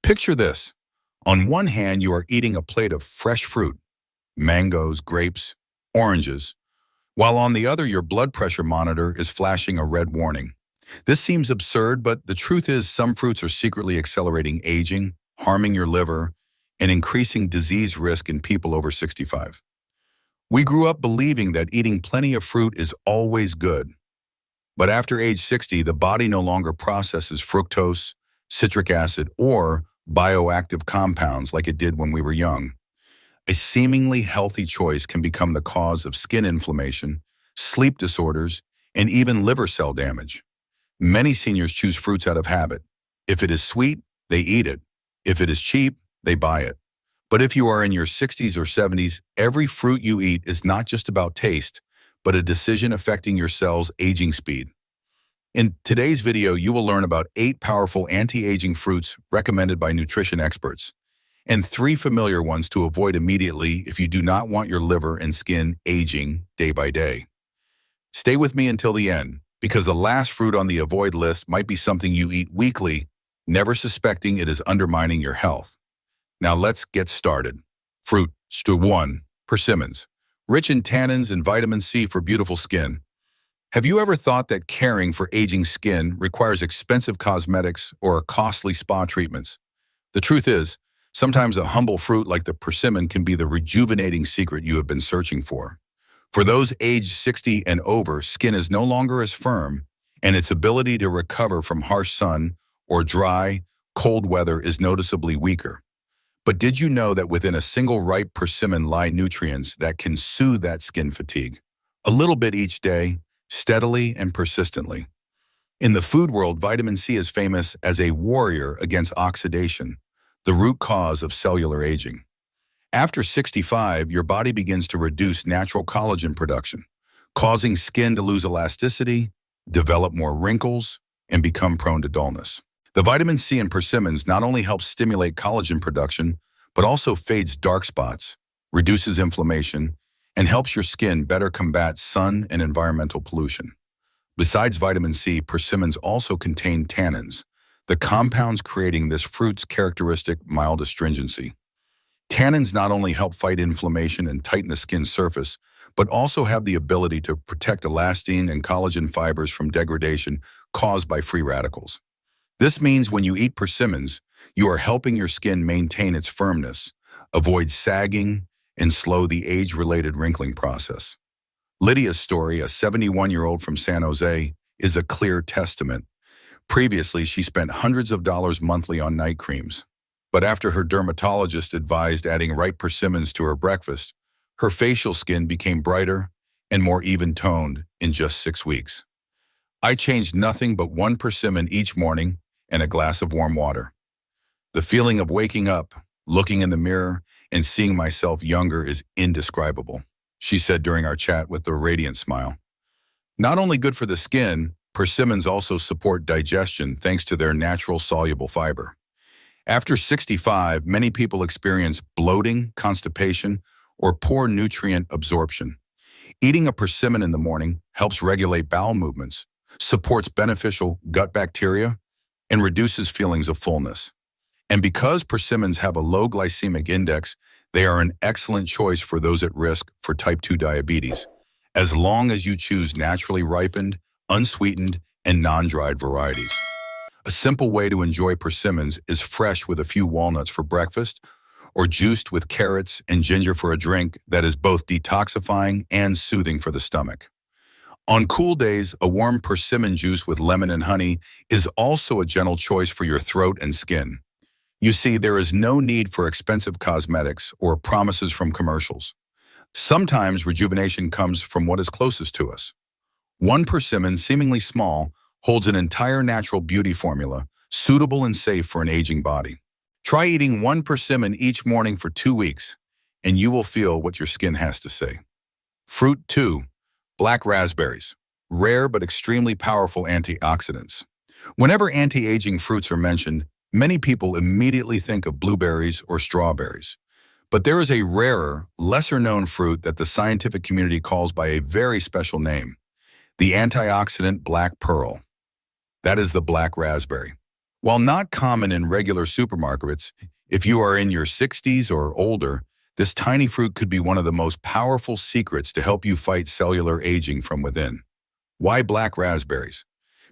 Picture this. On one hand, you are eating a plate of fresh fruit, mangoes, grapes, oranges, while on the other, your blood pressure monitor is flashing a red warning. This seems absurd, but the truth is some fruits are secretly accelerating aging, harming your liver, and increasing disease risk in people over 65. We grew up believing that eating plenty of fruit is always good. But after age 60, the body no longer processes fructose, citric acid, or bioactive compounds like it did when we were young. A seemingly healthy choice can become the cause of skin inflammation, sleep disorders, and even liver cell damage. Many seniors choose fruits out of habit. If it is sweet, they eat it. If it is cheap, they buy it. But if you are in your 60s or 70s, every fruit you eat is not just about taste, but a decision affecting your cell's aging speed. In today's video, you will learn about 8 powerful anti-aging fruits recommended by nutrition experts, and 3 familiar ones to avoid immediately if you do not want your liver and skin aging day by day. Stay with me until the end, because the last fruit on the avoid list might be something you eat weekly, never suspecting it is undermining your health. Now let's get started. Fruit 1. Persimmons. Rich in tannins and vitamin C for beautiful skin. Have you ever thought that caring for aging skin requires expensive cosmetics or costly spa treatments? The truth is, sometimes a humble fruit like the persimmon can be the rejuvenating secret you have been searching for. For those aged 60 and over, skin is no longer as firm, and its ability to recover from harsh sun or dry, cold weather is noticeably weaker. But did you know that within a single ripe persimmon lie nutrients that can soothe that skin fatigue? A little bit each day, steadily and persistently. In the food world, vitamin C is famous as a warrior against oxidation, the root cause of cellular aging. After 65, your body begins to reduce natural collagen production, causing skin to lose elasticity, develop more wrinkles, and become prone to dullness. The vitamin C in persimmons not only helps stimulate collagen production, but also fades dark spots, reduces inflammation, and helps your skin better combat sun and environmental pollution. Besides vitamin C, persimmons also contain tannins, the compounds creating this fruit's characteristic mild astringency. Tannins not only help fight inflammation and tighten the skin's surface, but also have the ability to protect elastin and collagen fibers from degradation caused by free radicals. This means when you eat persimmons, you are helping your skin maintain its firmness, avoid sagging, and slow the age-related wrinkling process. Lydia's story, a 71-year-old from San Jose, is a clear testament. Previously, she spent hundreds of dollars monthly on night creams. But after her dermatologist advised adding ripe persimmons to her breakfast, her facial skin became brighter and more even-toned in just 6 weeks. I changed nothing but 1 persimmon each morning and a glass of warm water. The feeling of waking up, looking in the mirror, and seeing myself younger is indescribable, she said during our chat with a radiant smile. Not only good for the skin, persimmons also support digestion thanks to their natural soluble fiber. After 65, many people experience bloating, constipation, or poor nutrient absorption. Eating a persimmon in the morning helps regulate bowel movements, supports beneficial gut bacteria, and reduces feelings of fullness. And because persimmons have a low glycemic index, they are an excellent choice for those at risk for type 2 diabetes, as long as you choose naturally ripened, unsweetened, and non-dried varieties. A simple way to enjoy persimmons is fresh with a few walnuts for breakfast, or juiced with carrots and ginger for a drink that is both detoxifying and soothing for the stomach. On cool days, a warm persimmon juice with lemon and honey is also a gentle choice for your throat and skin. You see, there is no need for expensive cosmetics or promises from commercials. Sometimes rejuvenation comes from what is closest to us. 1 persimmon, seemingly small, holds an entire natural beauty formula, suitable and safe for an aging body. Try eating 1 persimmon each morning for 2 weeks, and you will feel what your skin has to say. Fruit 2. Black raspberries. Rare but extremely powerful antioxidants. Whenever anti-aging fruits are mentioned, many people immediately think of blueberries or strawberries. But there is a rarer, lesser-known fruit that the scientific community calls by a very special name, the antioxidant black pearl. That is the black raspberry. While not common in regular supermarkets, if you are in your 60s or older, this tiny fruit could be one of the most powerful secrets to help you fight cellular aging from within. Why black raspberries?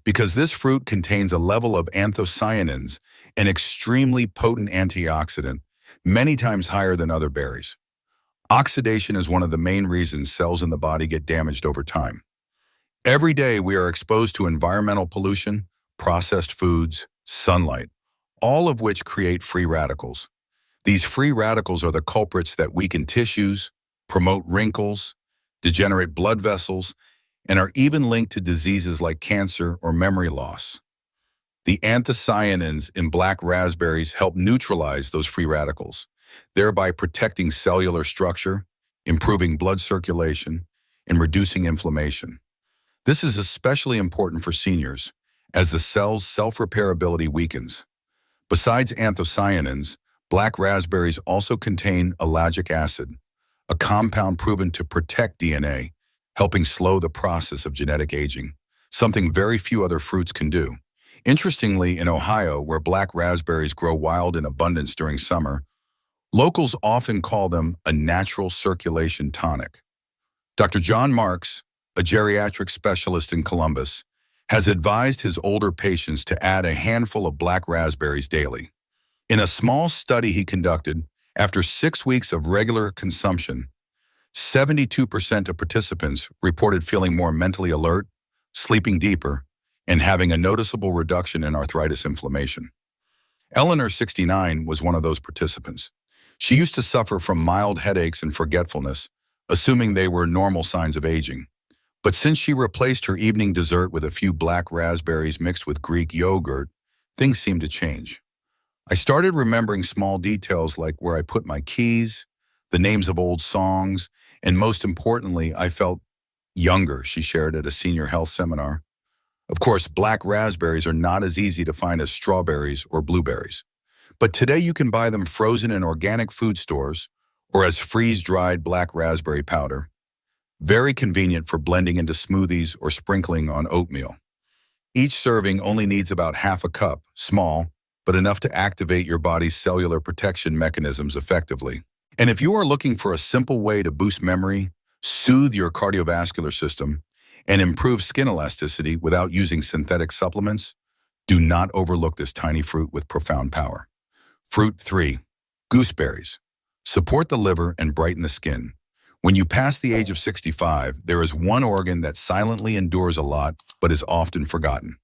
Because this fruit contains a level of anthocyanins, an extremely potent antioxidant, many times higher than other berries. Oxidation is one of the main reasons cells in the body get damaged over time. Every day we are exposed to environmental pollution, processed foods, sunlight, all of which create free radicals. These free radicals are the culprits that weaken tissues, promote wrinkles, degenerate blood vessels, and are even linked to diseases like cancer or memory loss. The anthocyanins in black raspberries help neutralize those free radicals, thereby protecting cellular structure, improving blood circulation, and reducing inflammation. This is especially important for seniors, as the cell's self-repairability weakens. Besides anthocyanins, black raspberries also contain ellagic acid, a compound proven to protect DNA, helping slow the process of genetic aging, something very few other fruits can do. Interestingly, in Ohio, where black raspberries grow wild in abundance during summer, locals often call them a natural circulation tonic. Dr. John Marks, a geriatric specialist in Columbus, has advised his older patients to add a handful of black raspberries daily. In a small study he conducted, after 6 weeks of regular consumption, 72% of participants reported feeling more mentally alert, sleeping deeper, and having a noticeable reduction in arthritis inflammation. Eleanor, 69, was one of those participants. She used to suffer from mild headaches and forgetfulness, assuming they were normal signs of aging. But since she replaced her evening dessert with a few black raspberries mixed with Greek yogurt, things seemed to change. I started remembering small details like where I put my keys, the names of old songs, and most importantly, I felt younger, she shared at a senior health seminar. Of course, black raspberries are not as easy to find as strawberries or blueberries. But today you can buy them frozen in organic food stores or as freeze-dried black raspberry powder. Very convenient for blending into smoothies or sprinkling on oatmeal. Each serving only needs about half a cup, small, but enough to activate your body's cellular protection mechanisms effectively. And if you are looking for a simple way to boost memory, soothe your cardiovascular system, and improve skin elasticity without using synthetic supplements, do not overlook this tiny fruit with profound power. Fruit 3. Gooseberries. Support the liver and brighten the skin. When you pass the age of 65, there is one organ that silently endures a lot but is often forgotten.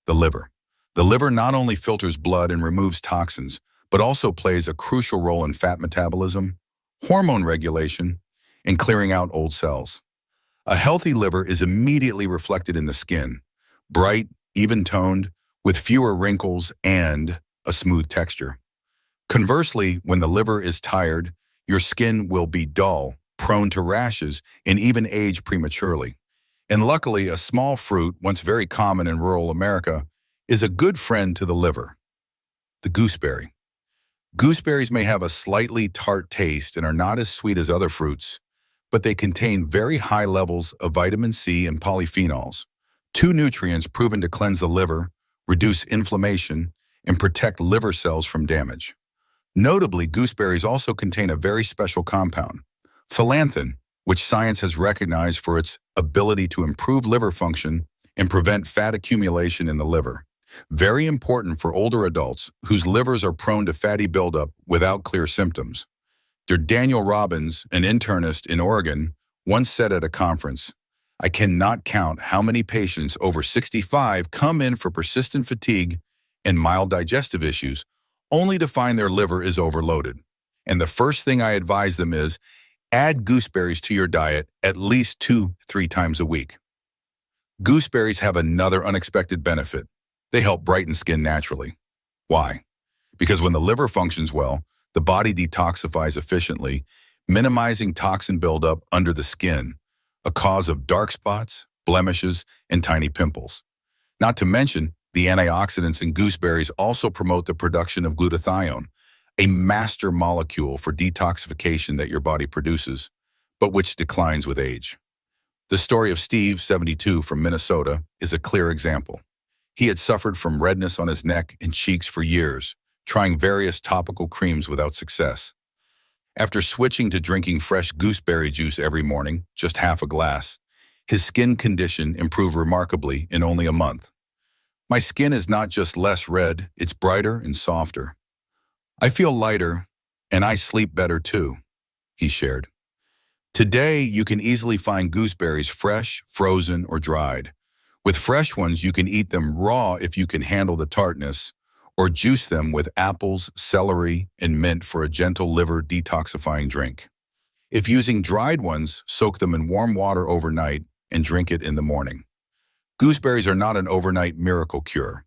The liver. The liver not only filters blood and removes toxins, but also plays a crucial role in fat metabolism, hormone regulation, and clearing out old cells. A healthy liver is immediately reflected in the skin, bright, even-toned, with fewer wrinkles and a smooth texture. Conversely, when the liver is tired, your skin will be dull, prone to rashes, and even age prematurely. And luckily, a small fruit, once very common in rural America, is a good friend to the liver: the gooseberry. Gooseberries may have a slightly tart taste and are not as sweet as other fruits, but they contain very high levels of vitamin C and polyphenols, two nutrients proven to cleanse the liver, reduce inflammation, and protect liver cells from damage. Notably, gooseberries also contain a very special compound, phylanthin, which science has recognized for its ability to improve liver function and prevent fat accumulation in the liver. Very important for older adults whose livers are prone to fatty buildup without clear symptoms. Dr. Daniel Robbins, an internist in Oregon, once said at a conference, "I cannot count how many patients over 65 come in for persistent fatigue and mild digestive issues, only to find their liver is overloaded. And the first thing I advise them is, add gooseberries to your diet at least 2-3 times a week." Gooseberries have another unexpected benefit. They help brighten skin naturally. Why? Because when the liver functions well, the body detoxifies efficiently, minimizing toxin buildup under the skin, a cause of dark spots, blemishes, and tiny pimples. Not to mention, the antioxidants in gooseberries also promote the production of glutathione, a master molecule for detoxification that your body produces, but which declines with age. The story of Steve, 72, from Minnesota, is a clear example. He had suffered from redness on his neck and cheeks for years, trying various topical creams without success. After switching to drinking fresh gooseberry juice every morning, just half a glass, his skin condition improved remarkably in only a month. My skin is not just less red, it's brighter and softer. I feel lighter, and I sleep better too, he shared. Today, you can easily find gooseberries fresh, frozen, or dried. With fresh ones, you can eat them raw if you can handle the tartness, or juice them with apples, celery, and mint for a gentle liver detoxifying drink. If using dried ones, soak them in warm water overnight and drink it in the morning. Gooseberries are not an overnight miracle cure,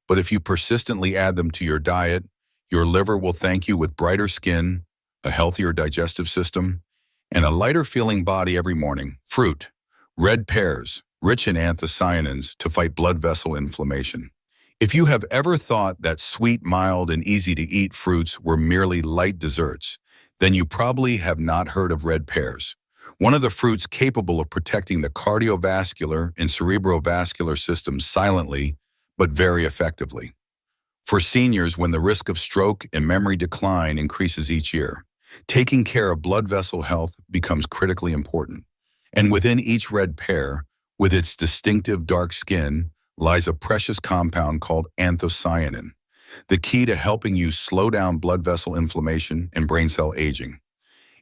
but if you persistently add them to your diet, your liver will thank you with brighter skin, a healthier digestive system, and a lighter feeling body every morning. Fruit. Red pears, rich in anthocyanins to fight blood vessel inflammation. If you have ever thought that sweet, mild, and easy-to-eat fruits were merely light desserts, then you probably have not heard of red pears, one of the fruits capable of protecting the cardiovascular and cerebrovascular systems silently, but very effectively. For seniors, when the risk of stroke and memory decline increases each year, taking care of blood vessel health becomes critically important. And within each red pear, with its distinctive dark skin, lies a precious compound called anthocyanin, the key to helping you slow down blood vessel inflammation and brain cell aging.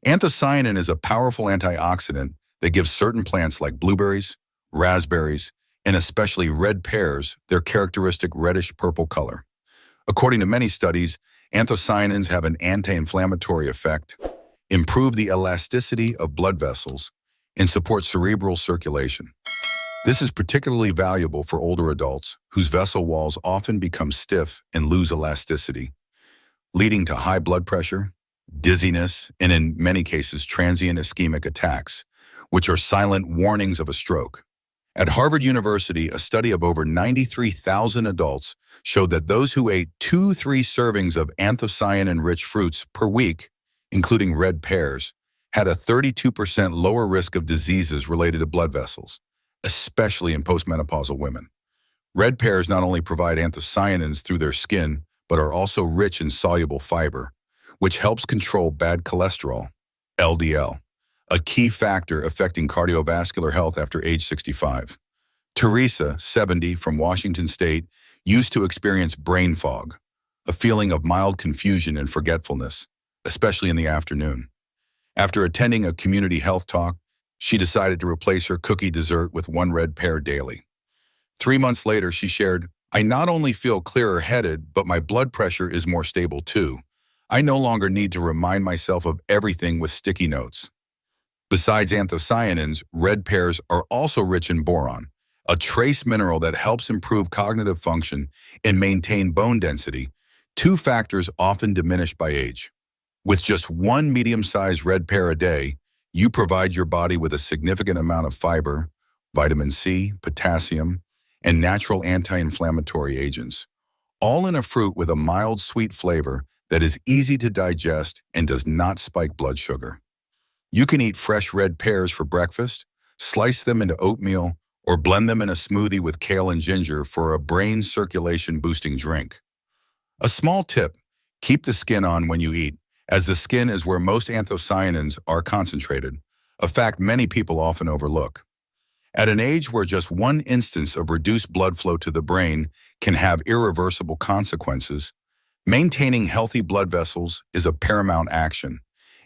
Anthocyanin is a powerful antioxidant that gives certain plants like blueberries, raspberries, and especially red pears their characteristic reddish-purple color. According to many studies, anthocyanins have an anti-inflammatory effect, improve the elasticity of blood vessels, and support cerebral circulation. This is particularly valuable for older adults whose vessel walls often become stiff and lose elasticity, leading to high blood pressure, dizziness, and in many cases, transient ischemic attacks, which are silent warnings of a stroke. At Harvard University, a study of over 93,000 adults showed that those who ate 2-3 servings of anthocyanin-rich fruits per week, including red pears, had a 32% lower risk of diseases related to blood vessels, especially in postmenopausal women. Red pears not only provide anthocyanins through their skin, but are also rich in soluble fiber, which helps control bad cholesterol, LDL, a key factor affecting cardiovascular health after age 65. Teresa, 70, from Washington State, used to experience brain fog, a feeling of mild confusion and forgetfulness, especially in the afternoon. After attending a community health talk, she decided to replace her cookie dessert with 1 red pear daily. 3 months later, she shared, "I not only feel clearer-headed, but my blood pressure is more stable too. I no longer need to remind myself of everything with sticky notes." Besides anthocyanins, red pears are also rich in boron, a trace mineral that helps improve cognitive function and maintain bone density, 2 factors often diminished by age. With just 1 medium-sized red pear a day, you provide your body with a significant amount of fiber, vitamin C, potassium, and natural anti-inflammatory agents, all in a fruit with a mild, sweet flavor that is easy to digest and does not spike blood sugar. You can eat fresh red pears for breakfast, slice them into oatmeal, or blend them in a smoothie with kale and ginger for a brain circulation-boosting drink. A small tip: keep the skin on when you eat, as the skin is where most anthocyanins are concentrated, a fact many people often overlook. At an age where just 1 instance of reduced blood flow to the brain can have irreversible consequences, maintaining healthy blood vessels is a paramount action.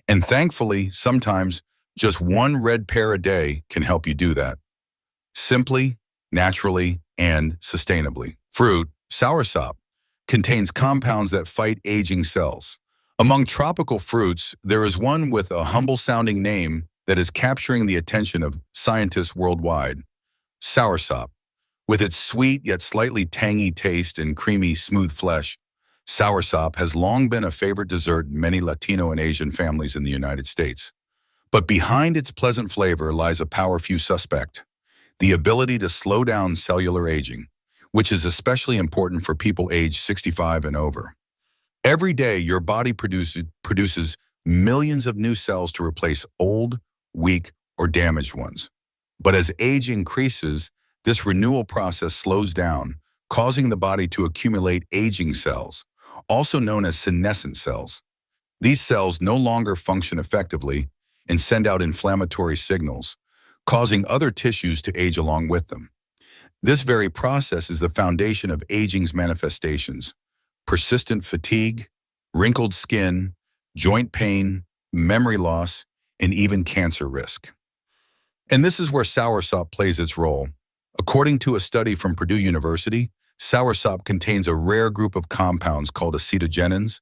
And thankfully, sometimes just 1 red pear a day can help you do that. Simply, naturally, and sustainably. Fruit, Soursop, contains compounds that fight aging cells. Among tropical fruits, there is one with a humble-sounding name that is capturing the attention of scientists worldwide: Soursop. With its sweet yet slightly tangy taste and creamy, smooth flesh, Soursop has long been a favorite dessert in many Latino and Asian families in the United States. But behind its pleasant flavor lies a power few suspect: the ability to slow down cellular aging, which is especially important for people aged 65 and over. Every day, your body produces millions of new cells to replace old, weak, or damaged ones. But as age increases, this renewal process slows down, causing the body to accumulate aging cells, also known as senescent cells. These cells no longer function effectively and send out inflammatory signals, causing other tissues to age along with them. This very process is the foundation of aging's manifestations: persistent fatigue, wrinkled skin, joint pain, memory loss, and even cancer risk. And this is where soursop plays its role. According to a study from Purdue University, soursop contains a rare group of compounds called acetogenins,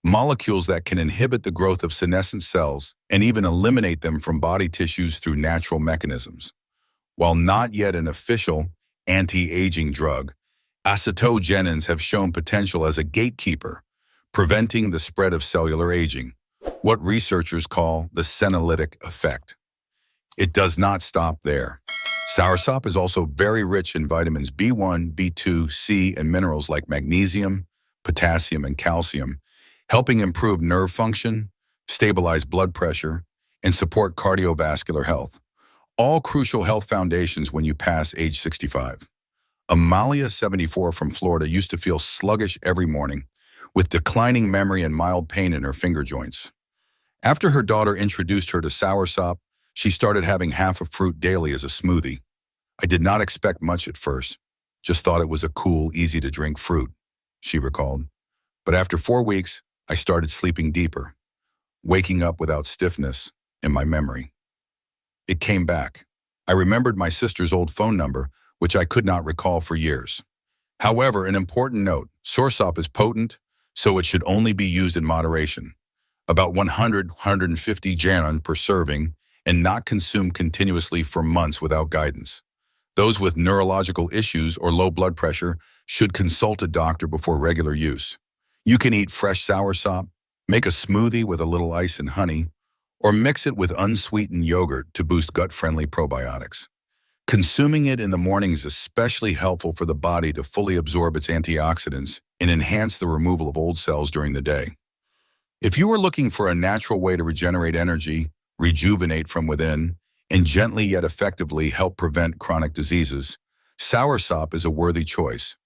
molecules that can inhibit the growth of senescent cells and even eliminate them from body tissues through natural mechanisms. While not yet an official anti-aging drug, acetogenins have shown potential as a gatekeeper, preventing the spread of cellular aging, what researchers call the senolytic effect. It does not stop there. Soursop is also very rich in vitamins B1, B2, C, and minerals like magnesium, potassium, and calcium, helping improve nerve function, stabilize blood pressure, and support cardiovascular health. All crucial health foundations when you pass age 65. Amalia, 74, from Florida, used to feel sluggish every morning, with declining memory and mild pain in her finger joints. After her daughter introduced her to soursop, she started having half a fruit daily as a smoothie. I did not expect much at first, just thought it was a cool, easy-to-drink fruit, she recalled. But after 4 weeks, I started sleeping deeper, waking up without stiffness in my memory. It came back. I remembered my sister's old phone number, which I could not recall for years. However, an important note: soursop is potent, so it should only be used in moderation, about 100–150 Janon per serving, and not consumed continuously for months without guidance. Those with neurological issues or low blood pressure should consult a doctor before regular use. You can eat fresh soursop, make a smoothie with a little ice and honey, or mix it with unsweetened yogurt to boost gut-friendly probiotics. Consuming it in the morning is especially helpful for the body to fully absorb its antioxidants and enhance the removal of old cells during the day. If you are looking for a natural way to regenerate energy, rejuvenate from within, and gently yet effectively help prevent chronic diseases, soursop is a worthy choice,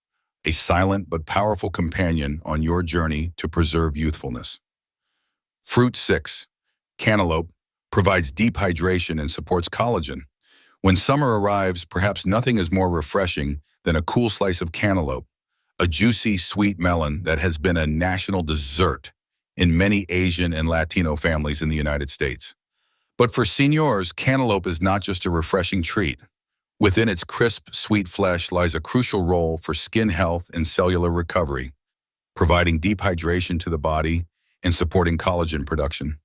a silent but powerful companion on your journey to preserve youthfulness. Fruit 6, Cantaloupe, provides deep hydration and supports collagen. When summer arrives, perhaps nothing is more refreshing than a cool slice of cantaloupe, a juicy, sweet melon that has been a national dessert in many Asian and Latino families in the United States. But for seniors, cantaloupe is not just a refreshing treat. Within its crisp, sweet flesh lies a crucial role for skin health and cellular recovery, providing deep hydration to the body and supporting collagen production,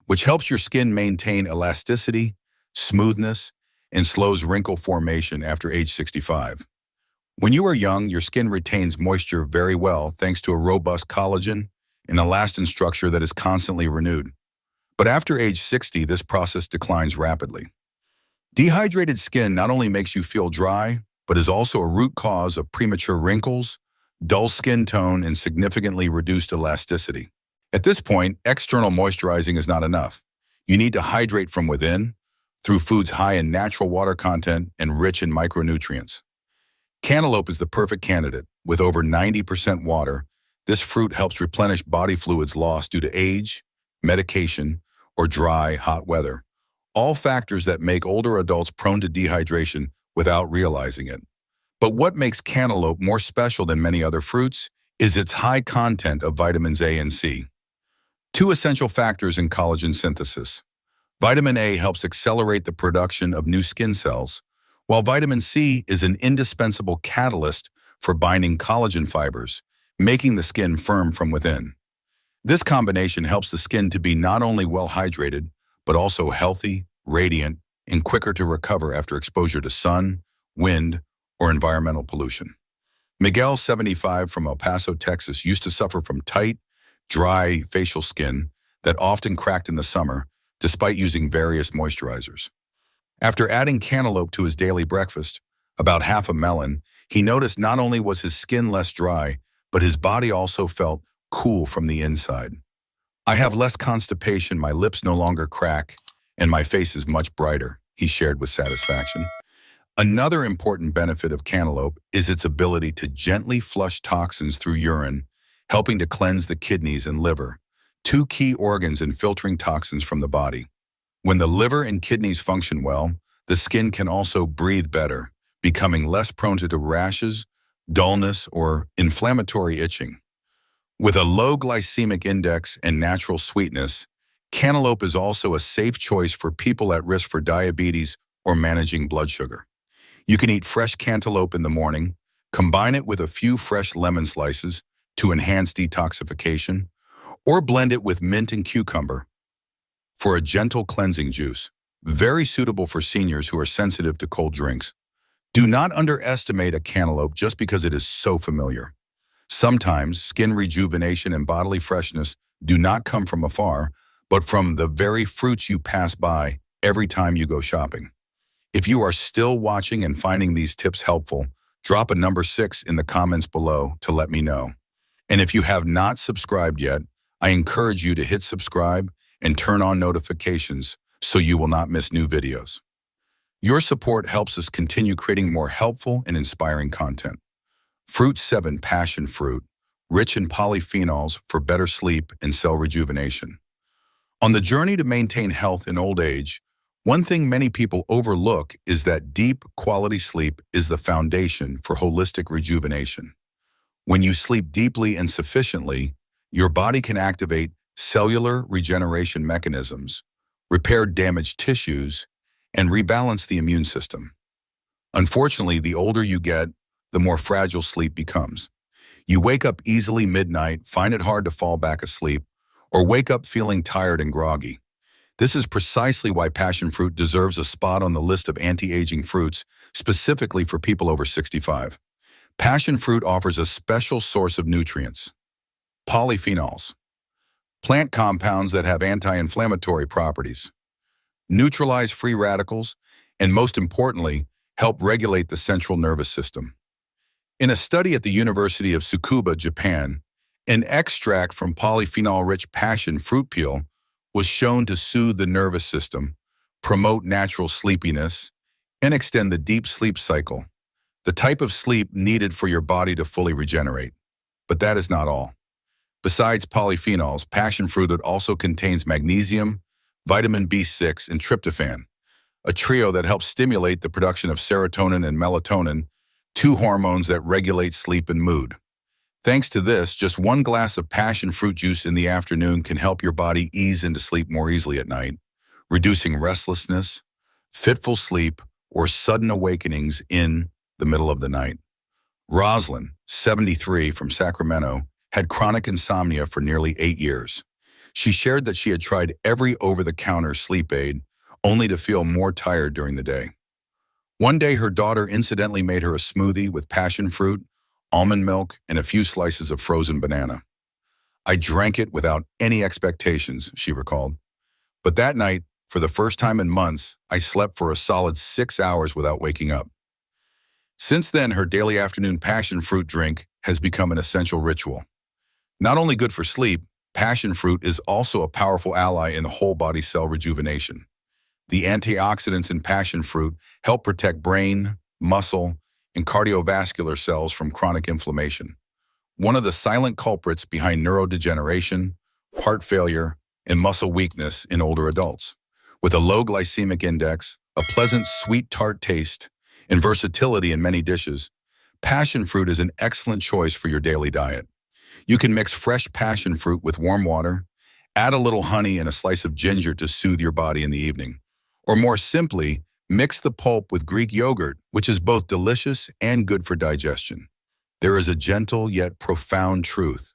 which helps your skin maintain elasticity, smoothness, and slows wrinkle formation after age 65. When you are young, your skin retains moisture very well thanks to a robust collagen and elastin structure that is constantly renewed. But after age 60, this process declines rapidly. Dehydrated skin not only makes you feel dry, but is also a root cause of premature wrinkles, dull skin tone, and significantly reduced elasticity. At this point, external moisturizing is not enough. You need to hydrate from within through foods high in natural water content and rich in micronutrients. Cantaloupe is the perfect candidate. With over 90% water, this fruit helps replenish body fluids lost due to age, medication, or dry, hot weather, all factors that make older adults prone to dehydration without realizing it. But what makes cantaloupe more special than many other fruits is its high content of vitamins A and C, two essential factors in collagen synthesis. Vitamin A helps accelerate the production of new skin cells, while vitamin C is an indispensable catalyst for binding collagen fibers, making the skin firm from within. This combination helps the skin to be not only well hydrated, but also healthy, radiant, and quicker to recover after exposure to sun, wind, or environmental pollution. Miguel, 75, from El Paso, Texas, used to suffer from tight, dry facial skin that often cracked in the summer, despite using various moisturizers. After adding cantaloupe to his daily breakfast, about half a melon, he noticed not only was his skin less dry, but his body also felt cool from the inside. "I have less constipation, my lips no longer crack, and my face is much brighter," he shared with satisfaction. Another important benefit of cantaloupe is its ability to gently flush toxins through urine, helping to cleanse the kidneys and liver, two key organs in filtering toxins from the body. When the liver and kidneys function well, the skin can also breathe better, becoming less prone to rashes, dullness, or inflammatory itching. With a low glycemic index and natural sweetness, cantaloupe is also a safe choice for people at risk for diabetes or managing blood sugar. You can eat fresh cantaloupe in the morning, combine it with a few fresh lemon slices to enhance detoxification, or blend it with mint and cucumber for a gentle cleansing juice, very suitable for seniors who are sensitive to cold drinks. Do not underestimate a cantaloupe just because it is so familiar. Sometimes skin rejuvenation and bodily freshness do not come from afar, but from the very fruits you pass by every time you go shopping. If you are still watching and finding these tips helpful, drop a number 6 in the comments below to let me know. And if you have not subscribed yet, I encourage you to hit subscribe and turn on notifications so you will not miss new videos. Your support helps us continue creating more helpful and inspiring content. Fruit 7, passion fruit, rich in polyphenols for better sleep and cell rejuvenation. On the journey to maintain health in old age, one thing many people overlook is that deep, quality sleep is the foundation for holistic rejuvenation. When you sleep deeply and sufficiently, your body can activate cellular regeneration mechanisms, repair damaged tissues, and rebalance the immune system. Unfortunately, the older you get, the more fragile sleep becomes. You wake up easily midnight, find it hard to fall back asleep, or wake up feeling tired and groggy. This is precisely why passion fruit deserves a spot on the list of anti-aging fruits, specifically for people over 65. Passion fruit offers a special source of nutrients. Polyphenols, plant compounds that have anti-inflammatory properties, neutralize free radicals, and most importantly, help regulate the central nervous system. In a study at the University of Tsukuba, Japan, an extract from polyphenol-rich passion fruit peel was shown to soothe the nervous system, promote natural sleepiness, and extend the deep sleep cycle, the type of sleep needed for your body to fully regenerate. But that is not all. Besides polyphenols, passion fruit also contains magnesium, vitamin B6, and tryptophan, a trio that helps stimulate the production of serotonin and melatonin, two hormones that regulate sleep and mood. Thanks to this, just one glass of passion fruit juice in the afternoon can help your body ease into sleep more easily at night, reducing restlessness, fitful sleep, or sudden awakenings in the middle of the night. Roslyn, 73, from Sacramento, had chronic insomnia for nearly 8 years. She shared that she had tried every over-the-counter sleep aid, only to feel more tired during the day. One day, her daughter incidentally made her a smoothie with passion fruit, almond milk, and a few slices of frozen banana. I drank it without any expectations, she recalled. But that night, for the first time in months, I slept for a solid 6 hours without waking up. Since then, her daily afternoon passion fruit drink has become an essential ritual. Not only good for sleep, passion fruit is also a powerful ally in whole body cell rejuvenation. The antioxidants in passion fruit help protect brain, muscle, and cardiovascular cells from chronic inflammation, one of the silent culprits behind neurodegeneration, heart failure, and muscle weakness in older adults. With a low glycemic index, a pleasant sweet tart taste, and versatility in many dishes, passion fruit is an excellent choice for your daily diet. You can mix fresh passion fruit with warm water, add a little honey and a slice of ginger to soothe your body in the evening. Or more simply, mix the pulp with Greek yogurt, which is both delicious and good for digestion. There is a gentle yet profound truth.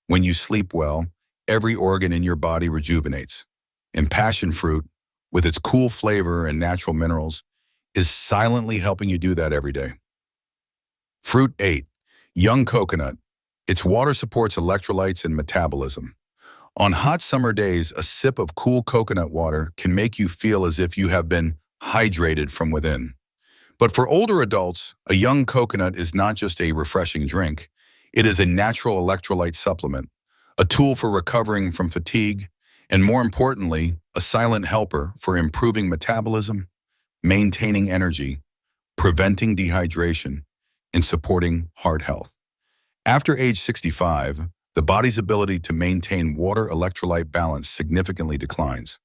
When you sleep well, every organ in your body rejuvenates. And passion fruit, with its cool flavor and natural minerals, is silently helping you do that every day. Fruit 8, young coconut. Its water supports electrolytes and metabolism. On hot summer days, a sip of cool coconut water can make you feel as if you have been hydrated from within. But for older adults, a young coconut is not just a refreshing drink. It is a natural electrolyte supplement, a tool for recovering from fatigue, and more importantly, a silent helper for improving metabolism, maintaining energy, preventing dehydration, and supporting heart health. After age 65, the body's ability to maintain water electrolyte balance significantly declines.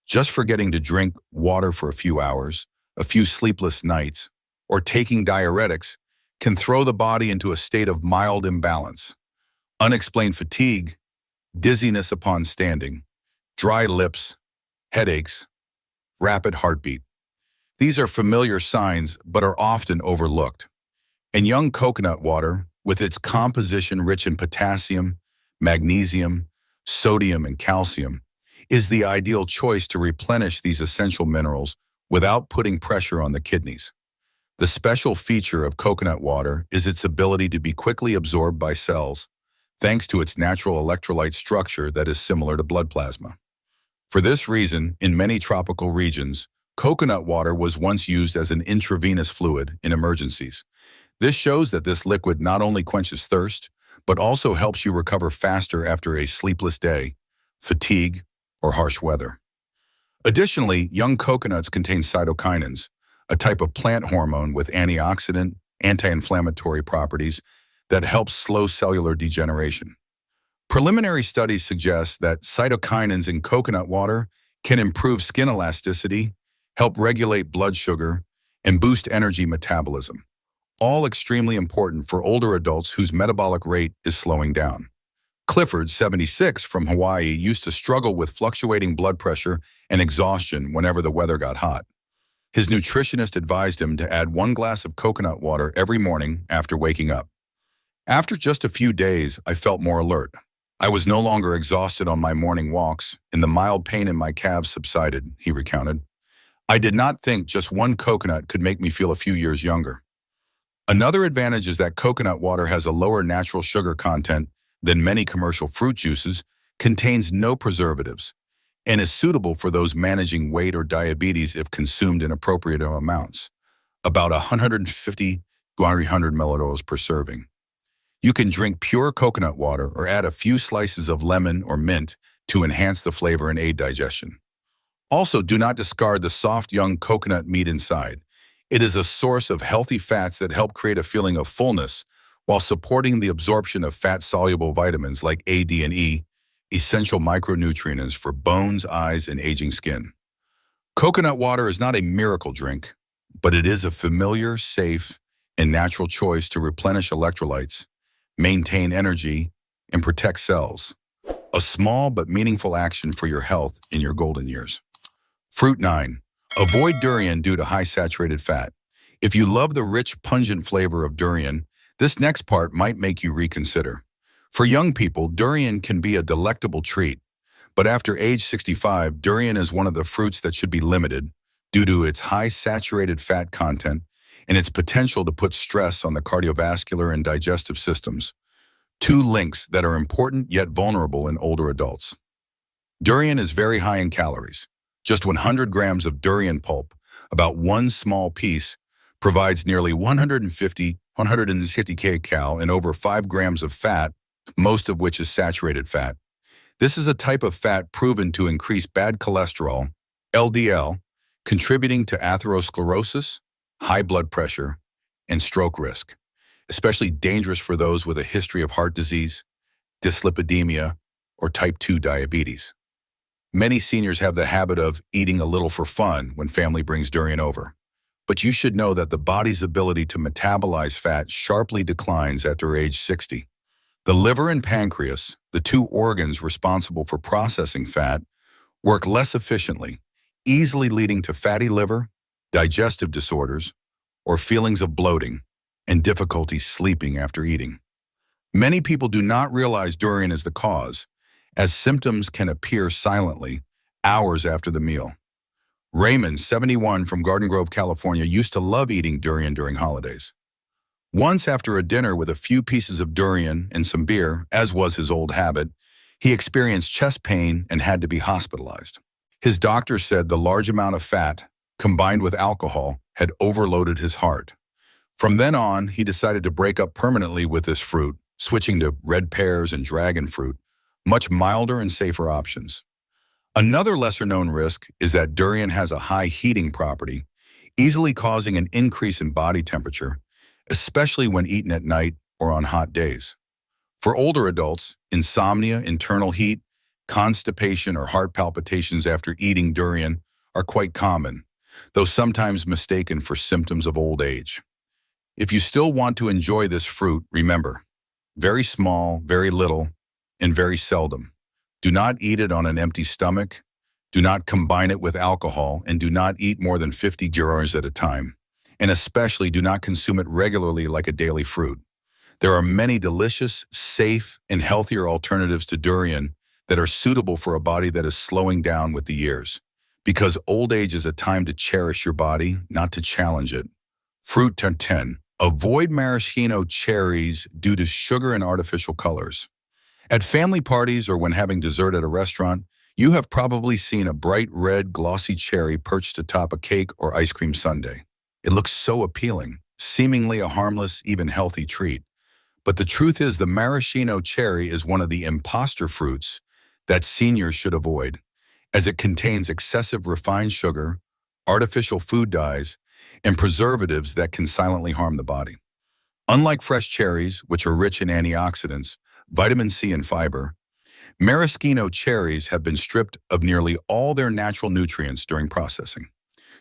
Just forgetting to drink water for a few hours, a few sleepless nights, or taking diuretics can throw the body into a state of mild imbalance. Unexplained fatigue, dizziness upon standing, dry lips, headaches, rapid heartbeat. These are familiar signs but are often overlooked. And young coconut water, with its composition rich in potassium, magnesium, sodium, and calcium, is the ideal choice to replenish these essential minerals without putting pressure on the kidneys. The special feature of coconut water is its ability to be quickly absorbed by cells, thanks to its natural electrolyte structure that is similar to blood plasma. For this reason, in many tropical regions, coconut water was once used as an intravenous fluid in emergencies. This shows that this liquid not only quenches thirst, but also helps you recover faster after a sleepless day, fatigue, or harsh weather. Additionally, young coconuts contain cytokinins, a type of plant hormone with antioxidant, anti-inflammatory properties that helps slow cellular degeneration. Preliminary studies suggest that cytokinins in coconut water can improve skin elasticity, help regulate blood sugar, and boost energy metabolism, all extremely important for older adults whose metabolic rate is slowing down. Clifford, 76, from Hawaii, used to struggle with fluctuating blood pressure and exhaustion whenever the weather got hot. His nutritionist advised him to add 1 glass of coconut water every morning after waking up. After just a few days, I felt more alert. I was no longer exhausted on my morning walks, and the mild pain in my calves subsided, he recounted. I did not think just 1 coconut could make me feel a few years younger. Another advantage is that coconut water has a lower natural sugar content than many commercial fruit juices, contains no preservatives, and is suitable for those managing weight or diabetes if consumed in appropriate amounts, about 150 to 300 milliliters per serving. You can drink pure coconut water or add a few slices of lemon or mint to enhance the flavor and aid digestion. Also, do not discard the soft young coconut meat inside. It is a source of healthy fats that help create a feeling of fullness while supporting the absorption of fat-soluble vitamins like A, D, and E, essential micronutrients for bones, eyes, and aging skin. Coconut water is not a miracle drink, but it is a familiar, safe, and natural choice to replenish electrolytes, maintain energy, and protect cells. A small but meaningful action for your health in your golden years. Fruit 9. Avoid durian due to high saturated fat. If you love the rich, pungent flavor of durian, this next part might make you reconsider. For young people, durian can be a delectable treat, but after age 65, durian is one of the fruits that should be limited due to its high saturated fat content and its potential to put stress on the cardiovascular and digestive systems, 2 links that are important yet vulnerable in older adults. Durian is very high in calories. Just 100 grams of durian pulp, about 1 small piece, provides nearly 150 kcal and over 5 grams of fat, most of which is saturated fat. This is a type of fat proven to increase bad cholesterol, LDL, contributing to atherosclerosis, high blood pressure, and stroke risk, especially dangerous for those with a history of heart disease, dyslipidemia, or type 2 diabetes. Many seniors have the habit of eating a little for fun when family brings durian over. But you should know that the body's ability to metabolize fat sharply declines after age 60. The liver and pancreas, the 2 organs responsible for processing fat, work less efficiently, easily leading to fatty liver, digestive disorders, or feelings of bloating and difficulty sleeping after eating. Many people do not realize durian is the cause, as symptoms can appear silently hours after the meal. Raymond, 71, from Garden Grove, California, used to love eating durian during holidays. Once, after a dinner with a few pieces of durian and some beer, as was his old habit, he experienced chest pain and had to be hospitalized. His doctor said the large amount of fat, combined with alcohol, had overloaded his heart. From then on, he decided to break up permanently with this fruit, switching to red pears and dragon fruit, much milder and safer options. Another lesser-known risk is that durian has a high heating property. easily causing an increase in body temperature, especially when eaten at night or on hot days. For older adults, insomnia, internal heat, constipation, or heart palpitations after eating durian are quite common, though sometimes mistaken for symptoms of old age. If you still want to enjoy this fruit, remember, very small, very little, and very seldom. Do not eat it on an empty stomach. Do not combine it with alcohol, and do not eat more than 50 grams at a time. And especially do not consume it regularly like a daily fruit. There are many delicious, safe, and healthier alternatives to durian that are suitable for a body that is slowing down with the years. Because old age is a time to cherish your body, not to challenge it. Fruit 10. Avoid maraschino cherries due to sugar and artificial colors. At family parties or when having dessert at a restaurant, you have probably seen a bright red, glossy cherry perched atop a cake or ice cream sundae. It looks so appealing, seemingly a harmless, even healthy treat. But the truth is the maraschino cherry is one of the imposter fruits that seniors should avoid, as it contains excessive refined sugar, artificial food dyes, and preservatives that can silently harm the body. Unlike fresh cherries, which are rich in antioxidants, vitamin C, and fiber, maraschino cherries have been stripped of nearly all their natural nutrients during processing.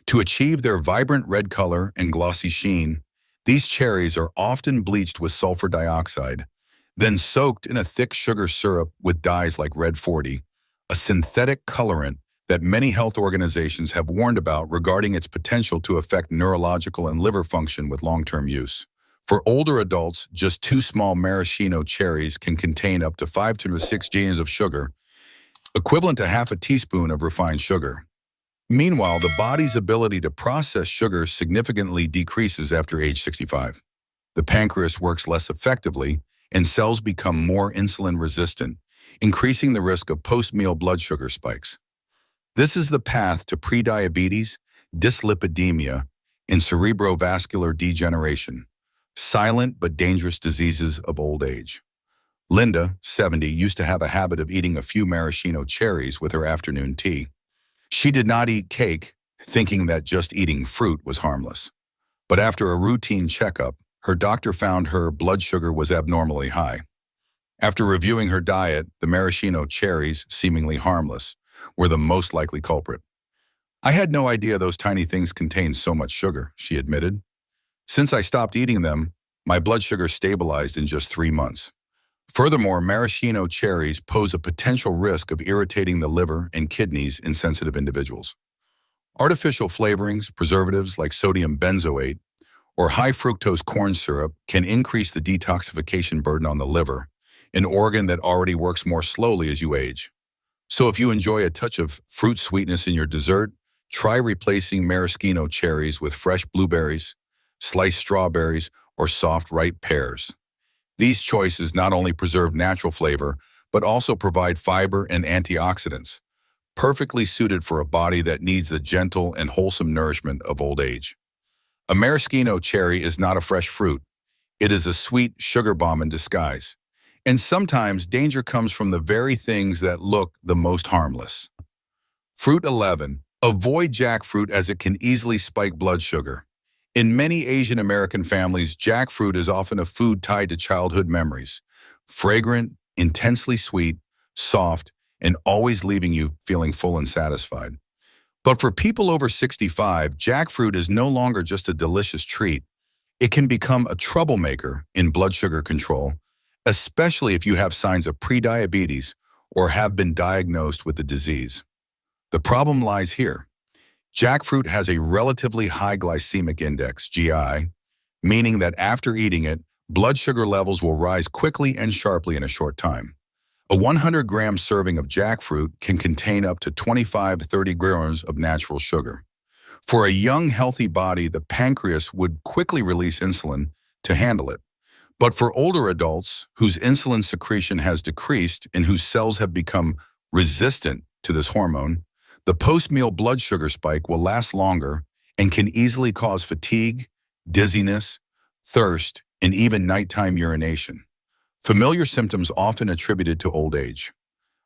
To achieve their vibrant red color and glossy sheen, these cherries are often bleached with sulfur dioxide, then soaked in a thick sugar syrup with dyes like Red 40, a synthetic colorant that many health organizations have warned about regarding its potential to affect neurological and liver function with long-term use. For older adults, just 2 small maraschino cherries can contain up to 5 to 6 grams of sugar, equivalent to half a teaspoon of refined sugar. Meanwhile, the body's ability to process sugar significantly decreases after age 65. The pancreas works less effectively, and cells become more insulin resistant, increasing the risk of post-meal blood sugar spikes. This is the path to prediabetes, dyslipidemia, and cerebrovascular degeneration, silent but dangerous diseases of old age. Linda, 70, used to have a habit of eating a few maraschino cherries with her afternoon tea. She did not eat cake, thinking that just eating fruit was harmless. But after a routine checkup, her doctor found her blood sugar was abnormally high. After reviewing her diet, the maraschino cherries, seemingly harmless, were the most likely culprit. "I had no idea those tiny things contained so much sugar," she admitted. "Since I stopped eating them, my blood sugar stabilized in just 3 months." Furthermore, maraschino cherries pose a potential risk of irritating the liver and kidneys in sensitive individuals. Artificial flavorings, preservatives like sodium benzoate, or high fructose corn syrup can increase the detoxification burden on the liver, an organ that already works more slowly as you age. So if you enjoy a touch of fruit sweetness in your dessert, try replacing maraschino cherries with fresh blueberries, sliced strawberries, or soft, ripe pears. These choices not only preserve natural flavor, but also provide fiber and antioxidants, perfectly suited for a body that needs the gentle and wholesome nourishment of old age. A maraschino cherry is not a fresh fruit. It is a sweet sugar bomb in disguise. And sometimes danger comes from the very things that look the most harmless. Fruit 11. Avoid jackfruit as it can easily spike blood sugar. In many Asian American families, jackfruit is often a food tied to childhood memories. Fragrant, intensely sweet, soft, and always leaving you feeling full and satisfied. But for people over 65, jackfruit is no longer just a delicious treat. It can become a troublemaker in blood sugar control, especially if you have signs of prediabetes or have been diagnosed with the disease. The problem lies here. Jackfruit has a relatively high glycemic index, GI, meaning that after eating it, blood sugar levels will rise quickly and sharply in a short time. A 100-gram serving of jackfruit can contain up to 25-30 grams of natural sugar. For a young, healthy body, the pancreas would quickly release insulin to handle it. But for older adults whose insulin secretion has decreased and whose cells have become resistant to this hormone, the post-meal blood sugar spike will last longer and can easily cause fatigue, dizziness, thirst, and even nighttime urination. Familiar symptoms often attributed to old age.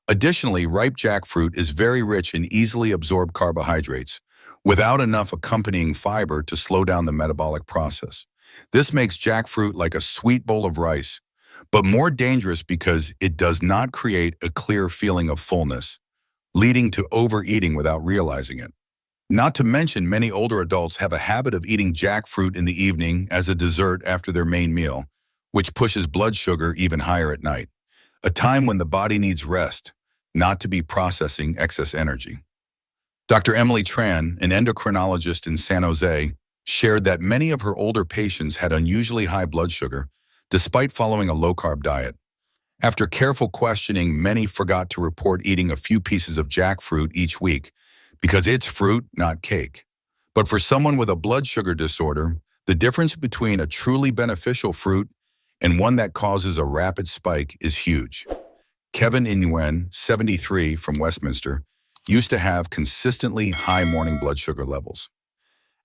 Additionally, ripe jackfruit is very rich in easily absorbed carbohydrates, without enough accompanying fiber to slow down the metabolic process. This makes jackfruit like a sweet bowl of rice, but more dangerous because it does not create a clear feeling of fullness, leading to overeating without realizing it. Not to mention, many older adults have a habit of eating jackfruit in the evening as a dessert after their main meal, which pushes blood sugar even higher at night, a time when the body needs rest, not to be processing excess energy. Dr. Emily Tran, an endocrinologist in San Jose, shared that many of her older patients had unusually high blood sugar despite following a low-carb diet. After careful questioning, many forgot to report eating a few pieces of jackfruit each week because it's fruit, not cake. But for someone with a blood sugar disorder, the difference between a truly beneficial fruit and one that causes a rapid spike is huge. Kevin Inuen, 73, from Westminster, used to have consistently high morning blood sugar levels.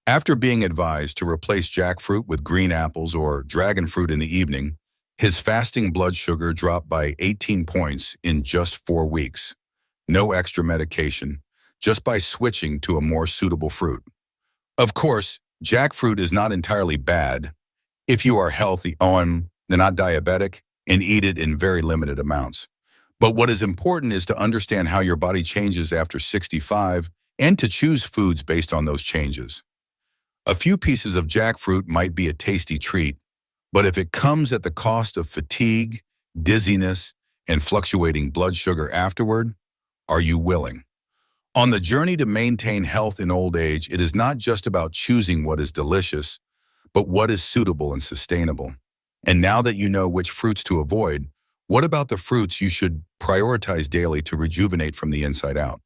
After being advised to replace jackfruit with green apples or dragon fruit in the evening, his fasting blood sugar dropped by 18 points in just 4 weeks. No extra medication, just by switching to a more suitable fruit. Of course, jackfruit is not entirely bad if you are healthy, not diabetic, and eat it in very limited amounts. But what is important is to understand how your body changes after 65 and to choose foods based on those changes. A few pieces of jackfruit might be a tasty treat, but if it comes at the cost of fatigue, dizziness, and fluctuating blood sugar afterward, are you willing? On the journey to maintain health in old age, it is not just about choosing what is delicious, but what is suitable and sustainable. And now that you know which fruits to avoid, what about the fruits you should prioritize daily to rejuvenate from the inside out?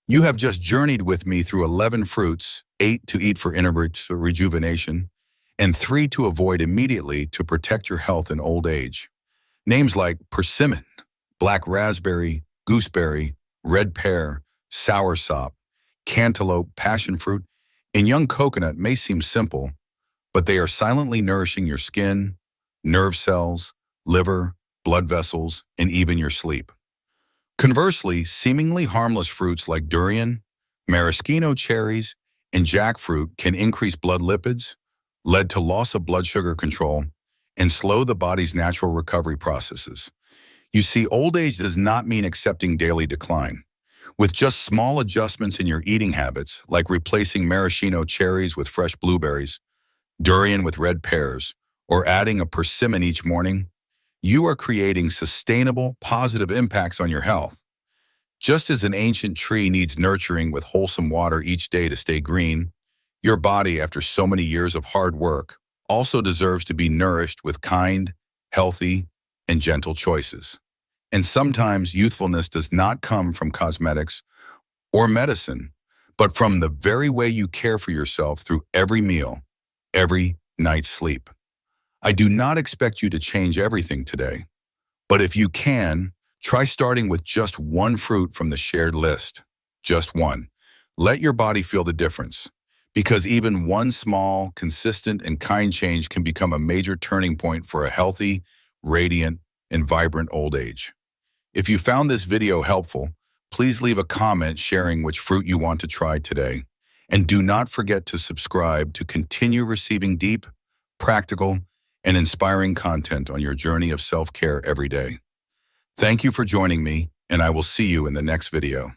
You have just journeyed with me through 11 fruits, 8 to eat for inner rejuvenation, and 3 to avoid immediately to protect your health in old age. Names like persimmon, black raspberry, gooseberry, red pear, soursop, cantaloupe, passion fruit, and young coconut may seem simple, but they are silently nourishing your skin, nerve cells, liver, blood vessels, and even your sleep. Conversely, seemingly harmless fruits like durian, maraschino cherries, and jackfruit can increase blood lipids, lead to loss of blood sugar control, and slow the body's natural recovery processes. You see, old age does not mean accepting daily decline. With just small adjustments in your eating habits, like replacing maraschino cherries with fresh blueberries, durian with red pears, or adding a persimmon each morning, you are creating sustainable, positive impacts on your health. Just as an ancient tree needs nurturing with wholesome water each day to stay green, your body, after so many years of hard work, also deserves to be nourished with kind, healthy, and gentle choices. And sometimes youthfulness does not come from cosmetics or medicine, but from the very way you care for yourself through every meal, every night's sleep. I do not expect you to change everything today, but if you can, try starting with just one fruit from the shared list. Just one. Let your body feel the difference, because even one small, consistent, and kind change can become a major turning point for a healthy, radiant, and vibrant old age. If you found this video helpful, please leave a comment sharing which fruit you want to try today. And do not forget to subscribe to continue receiving deep, practical, and inspiring content on your journey of self-care every day. Thank you for joining me, and I will see you in the next video.